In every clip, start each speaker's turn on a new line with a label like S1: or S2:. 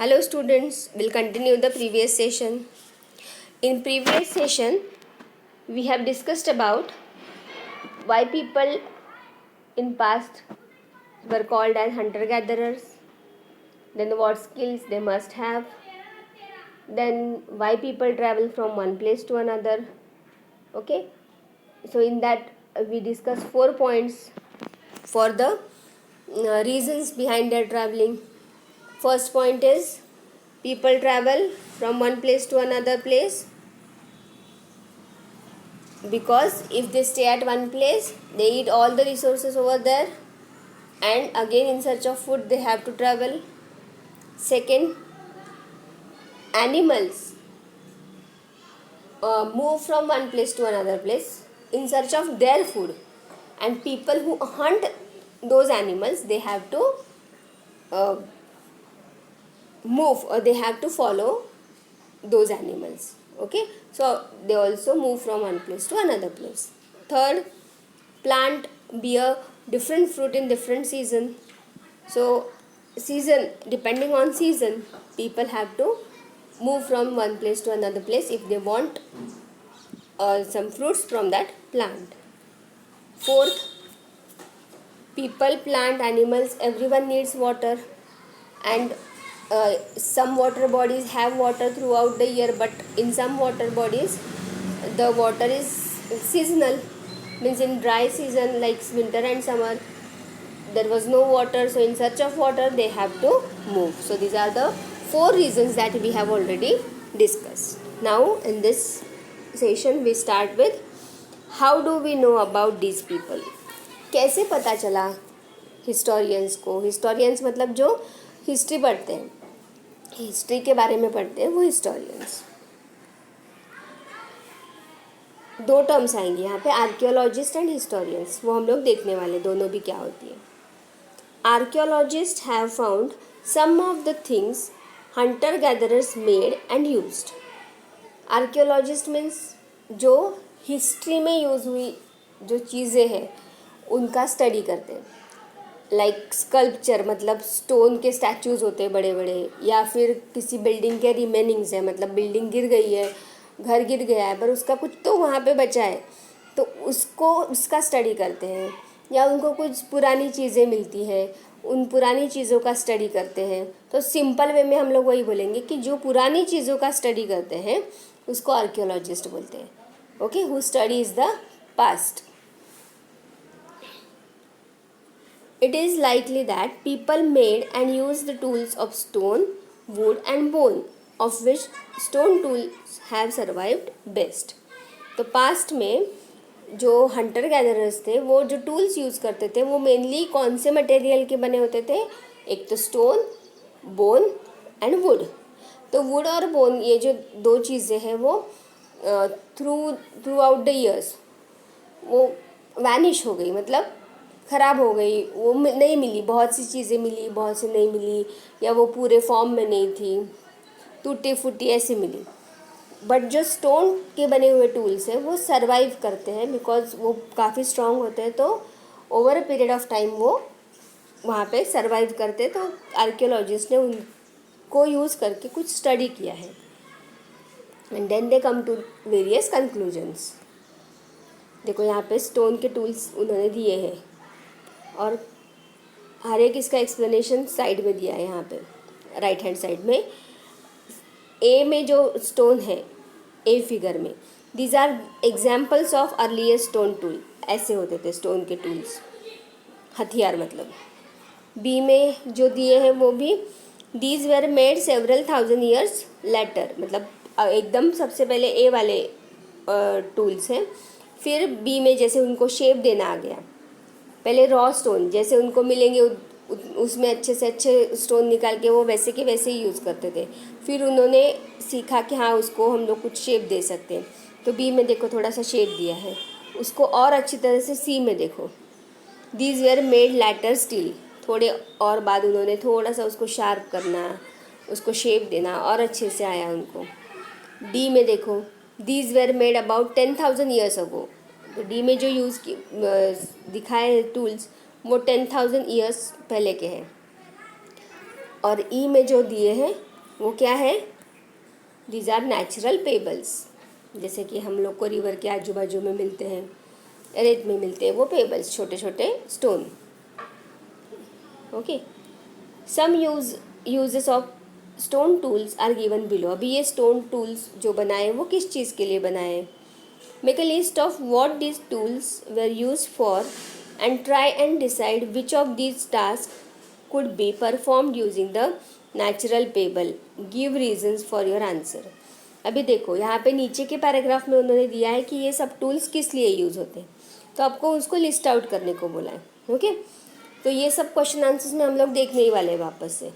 S1: Hello students, we'll continue the previous session. In previous session, we have discussed about why people in past were called as hunter-gatherers, then what skills they must have, then why people travel from one place to another. Okay, so in that we discussed 4 points for the reasons behind their traveling. First point is people travel from one place to another place because if they stay at one place, they eat all the resources over there, and again in search of food they have to travel. Second, animals move from one place to another place in search of their food, and people who hunt those animals, they have to move, or they have to follow those animals. Okay, so they also move from one place to another place. Third, plant bear different fruit in different season. So season, depending on season, people have to move from one place to another place if they want some fruits from that plant. Fourth, people, plant, animals, everyone needs water, and some water bodies have water throughout the year, but in some water bodies the water is seasonal, means in dry season like winter and summer there was no water, so in search of water they have to move. So these are the 4 reasons that we have already discussed. Now in this session we start with how do we know about these people. कैसे पता चला historians को? Historians मतलब जो history पढ़ते हैं, history के बारे में पढ़ते हैं, वो हिस्टोरियंस. 2 टर्म्स आएंगे यहाँ पे, आर्कियोलॉजिस्ट एंड हिस्टोरियंस. वो हम लोग देखने वाले दोनों भी क्या होती है. Archaeologist have found some of the things hunter gatherers made and used. Archaeologist means जो हिस्ट्री में यूज़ हुई जो चीज़ें हैं उनका स्टडी करते हैं. लाइक स्कल्पचर मतलब स्टोन के स्टैचूज़ होते हैं बड़े बड़े, या फिर किसी बिल्डिंग के रिमेनिंग्स है, मतलब बिल्डिंग गिर गई है, घर गिर गया है, पर उसका कुछ तो वहाँ पे बचा है, तो उसका स्टडी करते हैं. या उनको कुछ पुरानी चीज़ें मिलती है, उन पुरानी चीज़ों का स्टडी करते हैं. तो सिंपल वे में हम लोग वही बोलेंगे कि जो पुरानी चीज़ों का स्टडी करते हैं उसको आर्कियोलॉजिस्ट बोलते हैं. Okay, who studies the past. It is likely that people made and used the tools of stone, wood and bone, of which stone tools have survived best. तो पास्ट में जो हंटर गैदरर्स थे वो जो tools use करते थे वो mainly कौन से मटेरियल के बने होते थे? एक तो स्टोन, बोन एंड वुड. तो वुड और बोन ये जो 2 चीज़ें हैं वो थ्रू आउट द ईयर्स वो वैनिश हो गई, मतलब ख़राब हो गई, वो नहीं मिली. बहुत सी चीज़ें मिली, बहुत सी नहीं मिली, या वो पूरे फॉर्म में नहीं थी, टूटी फूटी ऐसे मिली. बट जो स्टोन के बने हुए टूल्स हैं वो सरवाइव करते हैं बिकॉज वो काफ़ी स्ट्रांग होते हैं. तो over a period of time वो वहाँ पे सरवाइव करते हैं. तो आर्कियोलॉजिस्ट ने उनको यूज़ करके कुछ स्टडी किया है, and then they come to various conclusions. देखो यहाँ पे स्टोन के टूल्स उन्होंने दिए हैं और हर एक इसका एक्सप्लेनेशन साइड में दिया है. यहाँ पे राइट हैंड साइड में ए में जो स्टोन है, ए फिगर में, these are examples of earlier stone tool. ऐसे होते थे स्टोन के टूल्स, हथियार मतलब. बी में जो दिए हैं वो भी these were made several thousand years later, मतलब एकदम सबसे पहले ए वाले टूल्स हैं. फिर बी में जैसे उनको शेप देना आ गया. पहले रॉ स्टोन जैसे उनको मिलेंगे उसमें अच्छे से अच्छे स्टोन निकाल के वो वैसे के वैसे ही यूज़ करते थे. फिर उन्होंने सीखा कि हाँ उसको हम लोग कुछ शेप दे सकते हैं. तो बी में देखो थोड़ा सा शेप दिया है उसको और अच्छी तरह से. सी में देखो these were made later still, थोड़े और बाद उन्होंने थोड़ा सा उसको शार्प करना, उसको शेप देना और अच्छे से आया उनको. डी में देखो these were made about 10,000 years ago. तो डी में जो यूज़ की दिखाए टूल्स वो 10,000 ईयर्स पहले के हैं. और ई में जो दिए हैं वो क्या है? दीज आर नेचुरल पेबल्स, जैसे कि हम लोग को रिवर के आजू बाजू में मिलते हैं, रेत में मिलते हैं, वो पेबल्स, छोटे छोटे stone. Okay, some uses of stone tools are given below. अभी ये स्टोन टूल्स जो बनाए वो किस चीज़ के लिए बनाए? Make a list of what these tools were used for and try and decide which of these task could be performed using the natural pebble. Give reasons for your answer. अभी देखो यहाँ पे नीचे के पैराग्राफ में उन्होंने दिया है कि ये सब टूल्स किस लिए यूज़ होते हैं, तो आपको उसको लिस्ट आउट करने को बोला है। ओके, तो ये सब क्वेश्चन आंसर्स में हम लोग देखने ही वाले हैं वापस से।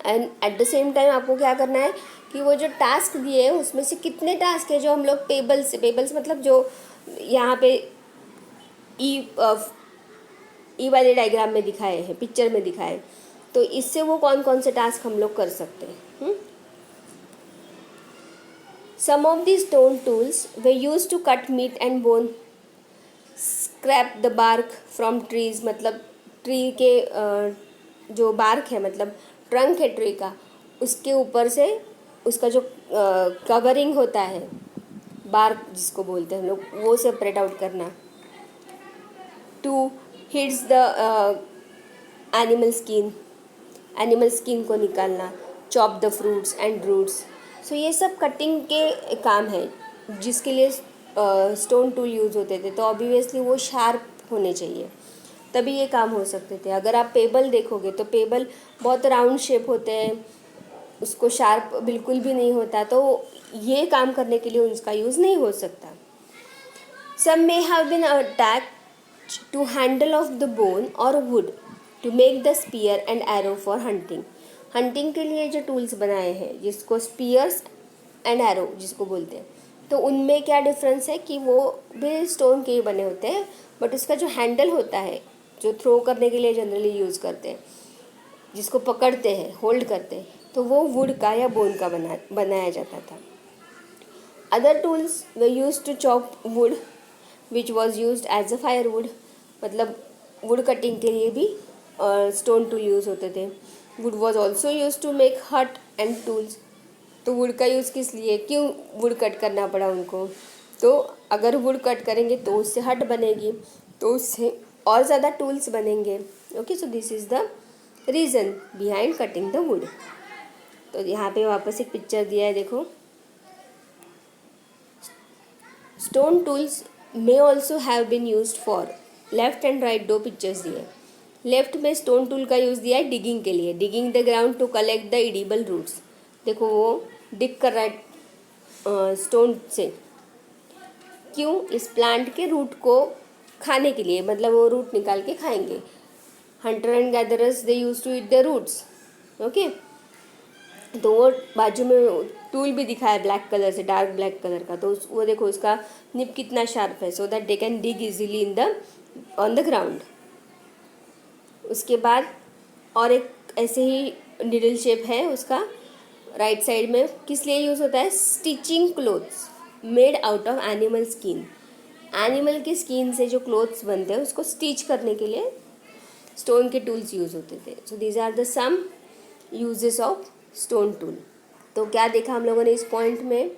S1: And at the same time आपको क्या करना है कि वो जो टास्क दिए हैं उसमें से कितने टास्क है जो हम लोग पेबल्स मतलब जो यहाँ पे ई वाले डायग्राम में दिखाए हैं, पिक्चर में दिखाए, तो इससे वो कौन कौन से टास्क हम लोग कर सकते हैं। Some of the stone tools way use to cut meat and bone, scrape the bark from trees, मतलब ट्री के जो बार्क है, मतलब ट्रंक है ट्री का, उसके ऊपर से उसका जो कवरिंग होता है, बार्क जिसको बोलते हैं हम लोग, वो सेपरेट आउट करना। To hits the animal skin को निकालना। Chop the fruits and roots. So ये सब कटिंग के काम है जिसके लिए स्टोन टूल यूज़ होते थे, तो ऑब्वियसली वो शार्प होने चाहिए तभी ये काम हो सकते थे। अगर आप पेबल देखोगे तो पेबल बहुत राउंड शेप होते हैं, उसको शार्प बिल्कुल भी नहीं होता, तो ये काम करने के लिए उसका यूज़ नहीं हो सकता। Some may have been attached to handle of the bone और wood to make the spear and arrow for hunting. Hunting के लिए जो टूल्स बनाए हैं जिसको स्पीयर्स एंड एरो जिसको बोलते हैं, तो उनमें क्या डिफरेंस है कि वो भी स्टोन के ही बने होते हैं, बट उसका जो हैंडल होता है जो थ्रो करने के लिए जनरली यूज़ करते हैं, जिसको पकड़ते हैं, होल्ड करते हैं, तो वो वुड का या बोन का बनाया जाता था। Other tools way use to chop wood which was used as a firewood, मतलब वुड कटिंग के लिए भी स्टोन टूल यूज़ होते थे। Wood was also used to make hut and tools, तो वुड का यूज़ किस लिए, क्यों वुड कट करना पड़ा उनको? तो अगर वुड कट करेंगे तो उससे हट बनेगी, तो उससे और ज़्यादा टूल्स बनेंगे। Okay, so this is the reason behind cutting the wood. तो यहाँ पे वापस एक पिक्चर दिया है, देखो। Stone tools may also have been used for, left and right दो पिक्चर्स दिए। लेफ्ट में स्टोन टूल का यूज़ दिया है डिगिंग के लिए, digging the ground to collect the edible roots. देखो वो डिग कर रहा है स्टोन से, क्यों? इस प्लांट के रूट को खाने के लिए, मतलब वो रूट निकाल के खाएंगे। Hunter and gatherers they used to eat the roots. Okay, तो वो बाजू में टूल भी दिखा है ब्लैक कलर से, डार्क ब्लैक कलर का, तो वो देखो उसका निप कितना शार्प है, so that they can dig easily in the on the ground. उसके बाद और एक ऐसे ही निडल शेप है उसका राइट साइड में, किस लिए यूज़ होता है? Stitching clothes made out of animal skin. Animal की स्किन से जो क्लोथ्स बनते हैं उसको स्टिच करने के लिए स्टोन के टूल्स यूज़ होते थे। So these are the some uses of stone tool. तो क्या देखा हम लोगों ने इस पॉइंट में?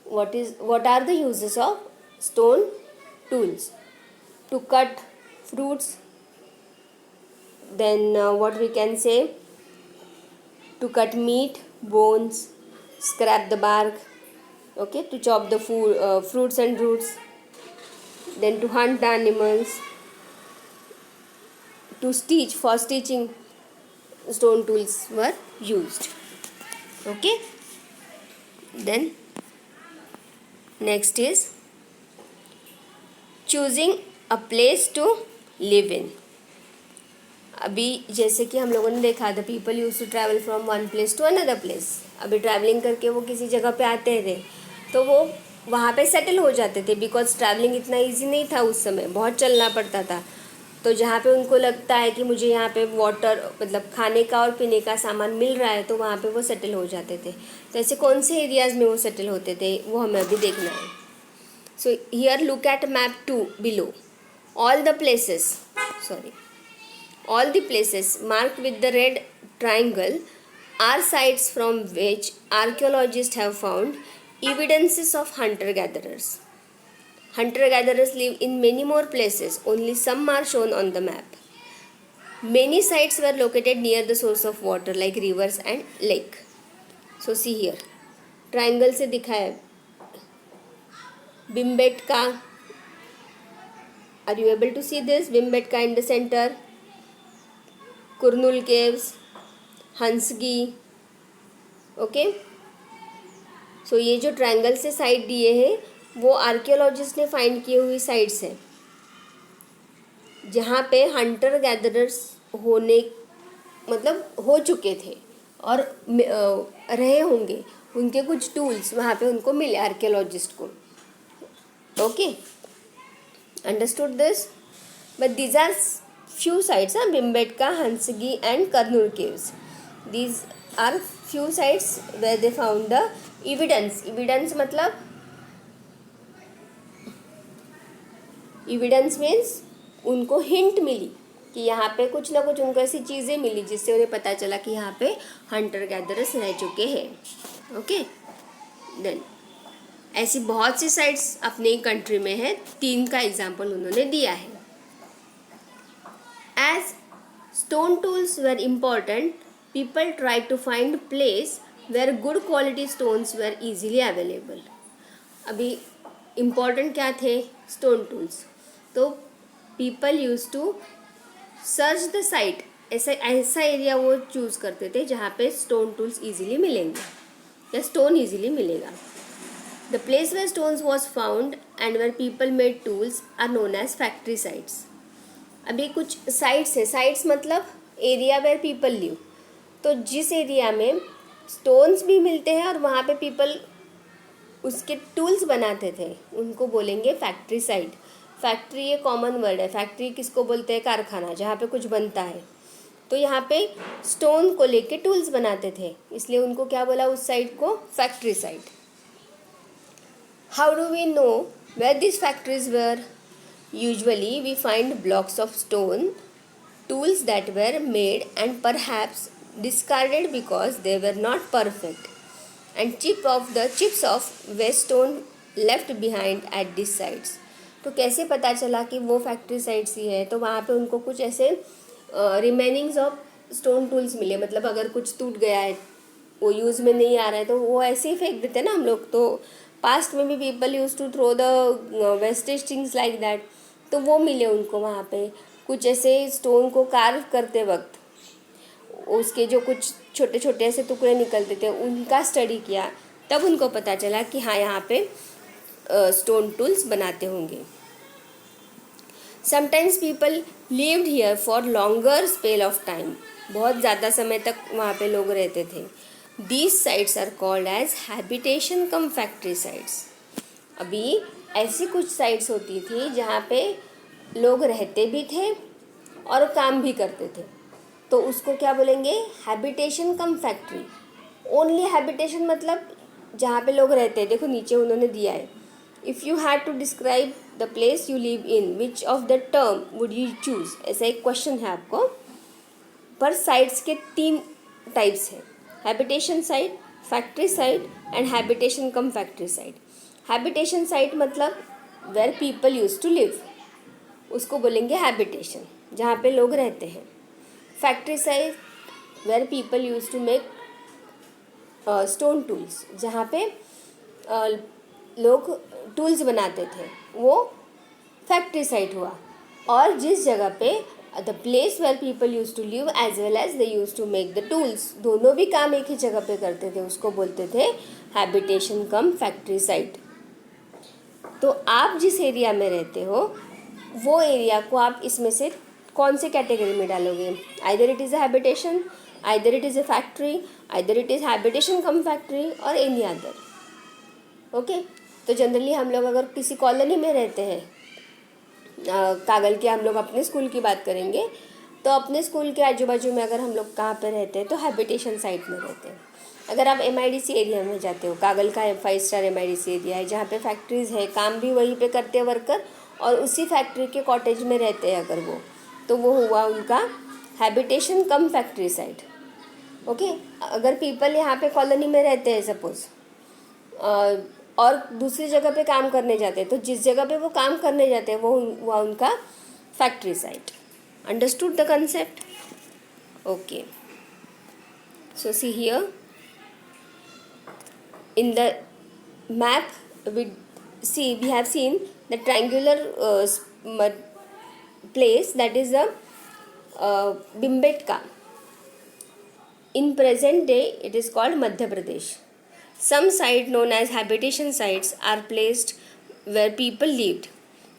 S1: What are the uses of stone tools? To cut fruits, then what we can say, to cut meat, bones, scrap the bark, okay, to chop the fruits and roots, then to hunt the animals, to stitch, for stitching stone tools were used. Okay, then next is choosing a place to live in. अभी जैसे कि हम लोगों ने देखा the people use to travel from one place to another place. अभी travelling करके वो किसी जगह पे आते थे तो वो वहाँ पे सेटल हो जाते थे, बिकॉज ट्रैवलिंग इतना इजी नहीं था उस समय, बहुत चलना पड़ता था। तो जहाँ पे उनको लगता है कि मुझे यहाँ पे वाटर, मतलब खाने का और पीने का सामान मिल रहा है, तो वहाँ पे वो सेटल हो जाते थे। तो ऐसे कौन से एरियाज़ में वो सेटल होते थे वो हमें अभी देखना है। So here look at map 2 below. All the places marked with the red triangle are sites from which archaeologists have found evidences of hunter-gatherers. Hunter-gatherers live in many more places, only some are shown on the map. Many sites were located near the source of water like rivers and lake. So see here, triangle से दिखा है Bhimbetka. Are you able to see this? Bhimbetka in the center, Kurnul caves, Hunsgi. Okay, so ये जो triangle से side दिए हैं वो archaeologist ने फाइंड की हुई साइट्स हैं जहाँ पे हंटर गैदरर्स होने मतलब हो चुके थे और रहे होंगे, उनके कुछ टूल्स वहाँ पे उनको मिले आर्कियोलॉजिस्ट को. Okay, understood this. But these are few sites, Bhimbetka, Hansgi and Karnur caves. These are few sites where they found the evidence. Evidence मतलब evidence means उनको hint मिली कि यहाँ पे कुछ ना कुछ उनको ऐसी चीज़ें मिली जिससे उन्हें पता चला कि यहाँ पे हंटर गैदरर्स रह चुके हैं. ओके, देन ऐसी बहुत सी साइट्स अपने कंट्री में है. 3 का एग्जाम्पल उन्होंने दिया है. As stone tools were important, people tried to find place where good quality stones were easily available. अभी important क्या थे stone tools? तो people used to search the site. ऐसा एरिया वो चूज़ करते थे जहाँ पे stone tools easily मिलेंगे या stone easily मिलेगा. The place where stones was found and where people made tools are known as factory sites. अभी कुछ साइट्स है. साइट्स मतलब एरिया वेयर पीपल लिव. तो जिस एरिया में स्टोन्स भी मिलते हैं और वहाँ पे पीपल उसके टूल्स बनाते थे उनको बोलेंगे फैक्ट्री साइट. फैक्ट्री ये कॉमन वर्ड है. फैक्ट्री किसको बोलते हैं? कारखाना, जहाँ पे कुछ बनता है. तो यहाँ पे स्टोन को लेके टूल्स बनाते थे, इसलिए उनको क्या बोला उस साइट को? Factory site. How do we know where this factories were? Usually we find blocks of stone, tools that were made and perhaps discarded because they were not perfect, and chips of waste stone left behind at these sites. तो कैसे पता चला कि वो factory sites ही है? तो वहाँ पे उनको कुछ ऐसे रिमेनिंग्स ऑफ स्टोन टूल्स मिले. मतलब अगर कुछ टूट गया है, वो यूज़ में नहीं आ रहा है, तो वो ऐसे ही फेंक देते ना हम लोग. तो पास्ट में भी people use to throw the wastage things like that. तो वो मिले उनको वहाँ पे. कुछ ऐसे स्टोन को कार्व करते वक्त उसके जो कुछ छोटे छोटे ऐसे टुकड़े निकलते थे उनका स्टडी किया, तब उनको पता चला कि हाँ यहाँ पे स्टोन टूल्स बनाते होंगे. Sometimes people lived here for longer spell of time. बहुत ज़्यादा समय तक वहाँ पे लोग रहते थे. These sites are called as habitation cum factory sites. अभी ऐसी कुछ साइट्स होती थी जहाँ पे लोग रहते भी थे और काम भी करते थे, तो उसको क्या बोलेंगे? Habitation cum factory. Only habitation मतलब जहाँ पे लोग रहते हैं. देखो नीचे उन्होंने दिया है, if you had to describe the place you live in which of the term would you choose. ऐसा एक क्वेश्चन है आपको. पर साइट्स के 3 टाइप्स हैं: habitation site, factory site and habitation cum factory site. Habitation site मतलब where people use to live, उसको बोलेंगे हैबिटेशन, जहाँ पे लोग रहते हैं. Factory site where people use to make stone tools, जहाँ पे लोग टूल्स बनाते थे, वो फैक्ट्री साइट हुआ. और जिस जगह पे the place where people use to live as well as they used to make the tools, दोनों भी काम एक ही जगह पे करते थे, उसको बोलते थे हैबिटेशन कम फैक्ट्री साइट. तो आप जिस एरिया में रहते हो वो एरिया को आप इसमें से कौन से कैटेगरी में डालोगे? Either it is a habitation, either it is a factory, either it is habitation cum factory और एनी अदर. ओके, तो जनरली हम लोग अगर किसी कॉलोनी में रहते हैं, कागल के हम लोग अपने स्कूल की बात करेंगे, तो अपने स्कूल के आजू बाजू में अगर हम लोग कहाँ पे रहते हैं तो हैबिटेशन साइट में रहते हैं. अगर आप MIDC एरिया में जाते हो, कागल का 5 स्टार MIDC एरिया है जहाँ पे फैक्ट्रीज़ है, काम भी वहीं पे करते हैं वर्कर, और उसी फैक्ट्री के कॉटेज में रहते हैं अगर वो, तो वो हुआ उनका habitation cum factory site. Okay अगर पीपल यहाँ पे कॉलोनी में रहते हैं सपोज और दूसरी जगह पे काम करने जाते हैं, तो जिस जगह पे वो काम करने जाते हैं वो उनका factory site. Understood the concept? Okay, so see here in the map we have seen the triangular place, that is the Bhimbetka. In present day it is called Madhya Pradesh. Some sites known as habitation sites are placed where people lived.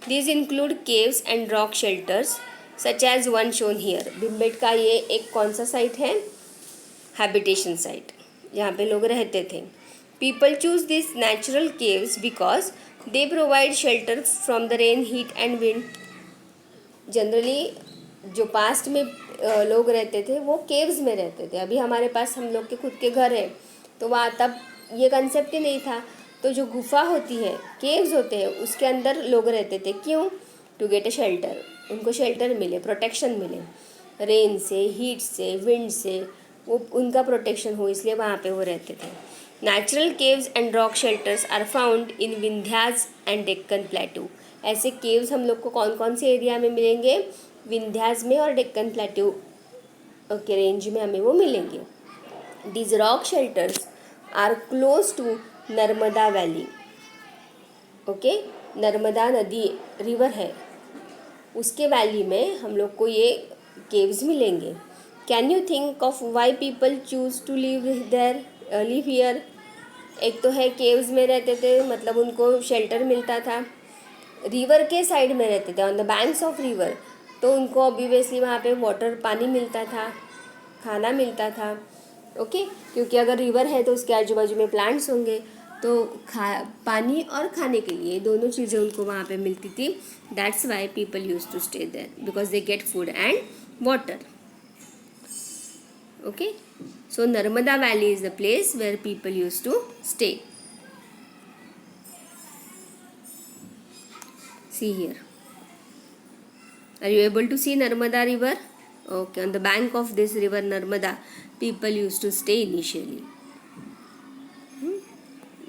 S1: These include caves and rock shelters such as one shown here. Bhimbetka ये एक कौन सा site है? Habitation site, जहाँ पे लोग रहते थे. People choose this natural caves because they provide shelter from the rain, heat and wind. Generally जो पास्ट में लोग रहते थे वो केव्स में रहते थे. अभी हमारे पास हम लोग के खुद के घर हैं, तो वहाँ तब ये कंसेप्ट ही नहीं था. तो जो गुफा होती है, केव्स होते हैं, उसके अंदर लोग रहते थे. क्यों? To get a shelter. उनको शेल्टर मिले, प्रोटेक्शन मिले, रेन से, हीट से, विंड से, वो उनका प्रोटेक्शन हो, इसलिए वहाँ पे वो रहते थे. Natural caves and rock shelters are found in Vindhyas and Deccan plateau. ऐसे केव्स हम लोग को कौन कौन से एरिया में मिलेंगे? विंध्याज में और डेक्कन प्लेटू के रेंज में हमें वो मिलेंगे. These rock shelters are close to Narmada valley. Okay, Narmada नदी रिवर है, उसके वैली में हम लोग को ये केव्स मिलेंगे. Can you think of why people choose to live here? एक तो है केव्स में रहते थे, मतलब उनको शेल्टर मिलता था. रिवर के साइड में रहते थे, on the banks of river, तो उनको ऑब्वियसली वहाँ पे वाटर, पानी मिलता था, खाना मिलता था. ओके, क्योंकि अगर रिवर है तो उसके आजू बाजू में प्लांट्स होंगे, तो पानी और खाने के लिए दोनों चीज़ें उनको वहाँ पे मिलती थी. That's why people use to stay there, because they get food and water. Okay, so Narmada Valley is the place where people used to stay. See here, are you able to see Narmada river? Okay, on the bank of this river Narmada, people used to stay initially.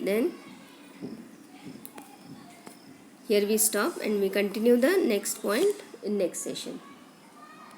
S1: Then here we stop and we continue the next point in next session.